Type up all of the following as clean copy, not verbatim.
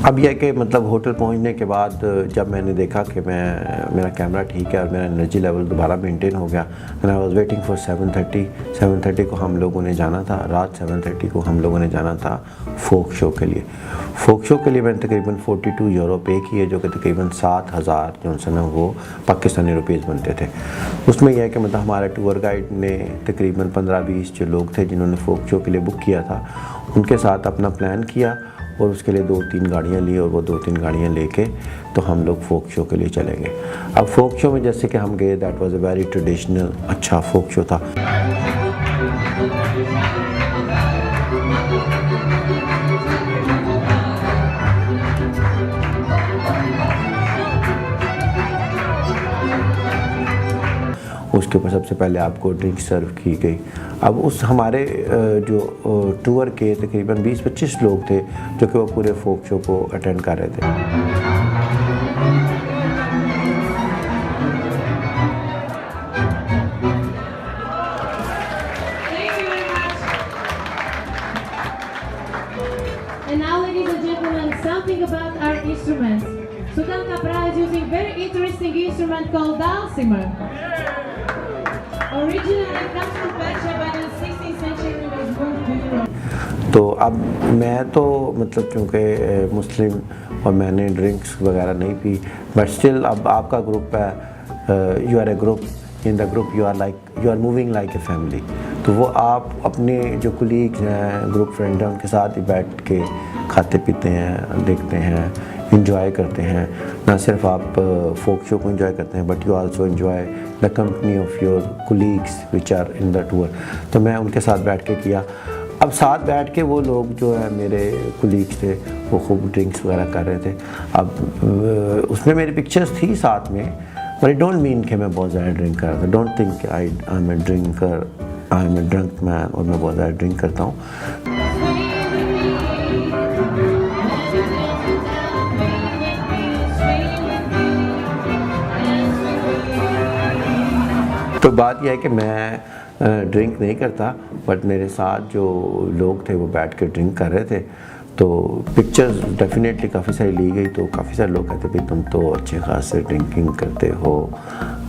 अब यह कि मतलब होटल पहुंचने के बाद जब मैंने देखा कि मेरा कैमरा ठीक है और मेरा एनर्जी लेवल दोबारा मेंटेन हो गया, and I was waiting for 7:30 को हम लोगों ने जाना था, रात 7:30 को हम लोगों ने जाना था फोक शो के लिए। फोक शो के लिए मैंने तकरीबन 42 यूरो पे किए, जो कि तकरीबन 7,000 जो है ना वो पाकिस्तानी रुपीज़ बनते थे। उसमें यह है कि मतलब हमारे टूर गाइड ने तकरीबन 15-20 जो लोग थे जिन्होंने फोक शो के लिए बुक किया था, उनके साथ अपना प्लान किया और उसके लिए 2-3 गाड़ियाँ ली, और वो 2-3 गाड़ियाँ लेके तो हम लोग फोक शो के लिए चले गए। अब फोक शो में जैसे कि हम गए, that was a very traditional अच्छा फोक शो था। उसके ऊपर सबसे पहले आपको ड्रिंक सर्व की गई। अब उस हमारे जो टूर के तकरीबन 20-25 लोग थे जो कि वो पूरे फोक शो को अटेंड कर रहे थे। And now, ladies and gentlemen, something about our instruments. Sultan Kapra is using very interesting instrument called dulcimer. Originally it comes from Persia, but in the 16th century it was moved to Europe. तो अब मैं तो मतलब चूँकि मुस्लिम और मैंने drinks वगैरह नहीं पी, बट स्टिल अब आपका ग्रुप है, you are a group, in the group you are moving like a family. तो वो आप अपने जो कुलीग्स हैं, ग्रुप फ्रेंड हैं, उनके साथ ही बैठ के खाते पीते हैं, देखते हैं, इंजॉय करते हैं। ना सिर्फ आप फोक शो को इंजॉय करते हैं, but you also enjoy the company of your colleagues which are in the tour. तो मैं उनके साथ बैठ के किया। अब साथ बैठ के वो लोग जो है मेरे कुलीग्स थे, वो खूब ड्रिंक्स वगैरह कर रहे थे। अब उसमें मेरी पिक्चर्स थी साथ में, बट इट डोंट मीन कि मैं बहुत ज़्यादा ड्रिंक कर रहा था। Don't think I am a drinker, I am a drunk man और मैं बहुत ज़्यादा ड्रिंक करता हूँ। तो बात यह है कि मैं ड्रिंक नहीं करता, बट मेरे साथ जो लोग थे वो बैठ के ड्रिंक कर रहे थे। तो पिक्चर्स डेफिनेटली काफ़ी सारी ली गई। तो काफ़ी सारे लोग कहते भाई तुम तो अच्छे खासे ड्रिंकिंग करते हो,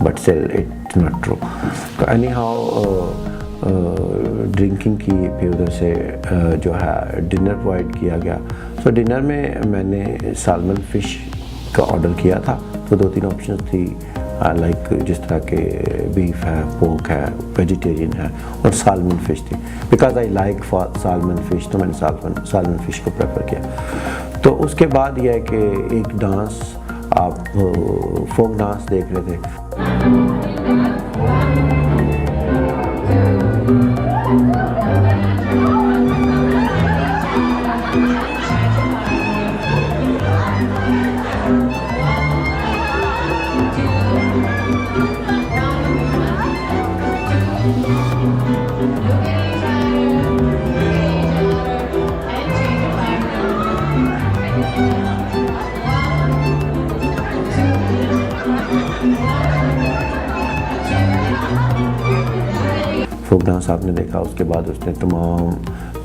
but still it's not true. तो एनी हाउ ड्रिंकिंग की, फिर उधर से जो है डिनर प्रोवाइड किया गया। तो डिनर में मैंने सालमन फ़िश का ऑर्डर किया था। तो 2-3 ऑप्शन थी, लाइक जिस तरह के बीफ है, पोर्क है, वेजिटेरियन है, और सालमन फ़िश थी। Because I like for salmon fish, तो मैंने सालमन फ़िश को प्रेफर किया। तो उसके बाद यह है कि एक डांस, आप फोक डांस देख रहे थे। फोक डांस आपने देखा। उसके बाद उसने तमाम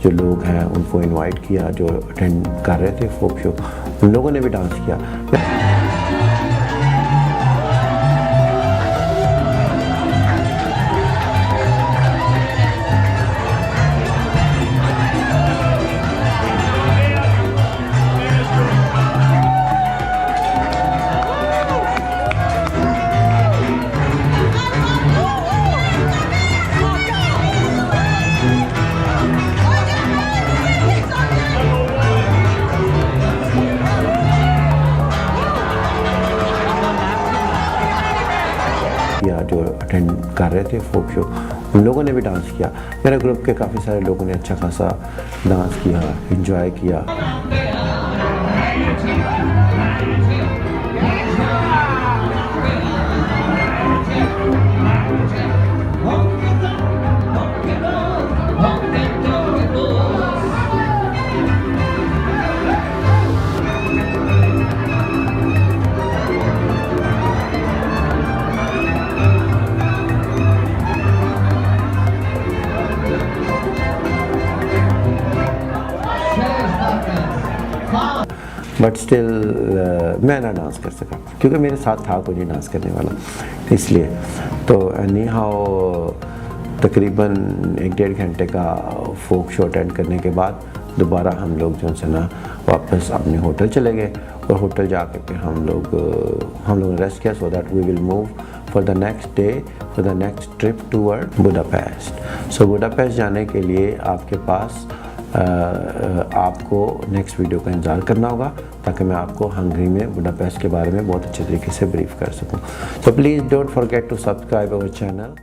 जो लोग हैं उनको इनवाइट किया जो अटेंड कर रहे थे फोक शो, उन लोगों ने भी डांस किया। जो अटेंड कर रहे थे फोक शो, उन लोगों ने भी डांस किया। मेरे ग्रुप के काफ़ी सारे लोगों ने अच्छा खासा डांस किया, एंजॉय किया। बट स्टिल मैं ना डांस कर सका क्योंकि मेरे साथ था कोई नहीं डांस करने वाला, इसलिए। तो एनी हाउ तकरीबन 1-1.5 घंटे का फोक शो अटेंड करने के बाद दोबारा हम लोग जो है ना वापस अपने होटल चले गए, और होटल जाके फिर हम लोग ने रेस्ट किया, so that we will move for the next day for the next trip toward Budapest. So Budapest जाने के लिए आपके पास आपको नेक्स्ट वीडियो का इंतज़ार करना होगा, ताकि मैं आपको हंगरी में बुडापेस्ट के बारे में बहुत अच्छे तरीके से ब्रीफ कर सकूं। तो please don't forget to subscribe our channel.